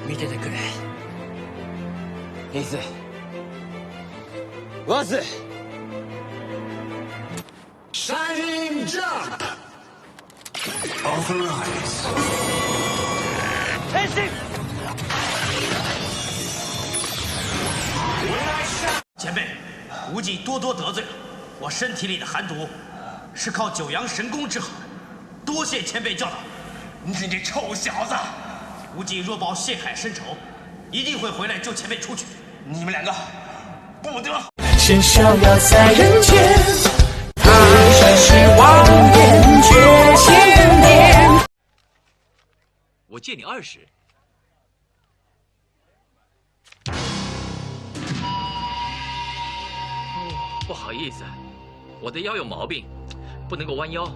見ててくれ。リズ、ワズ。Shining Jump. Authorize. 前进！前辈，无忌多得罪了，我身体里的寒毒是靠九阳神功治好的，多谢前辈教导。你这臭小子！无忌若报谢海深仇，一定会回来救前辈出去。你们两个不得！是逍遥在人间，他身是妄言绝千年。我借你20。不好意思，我的腰有毛病，不能够弯腰。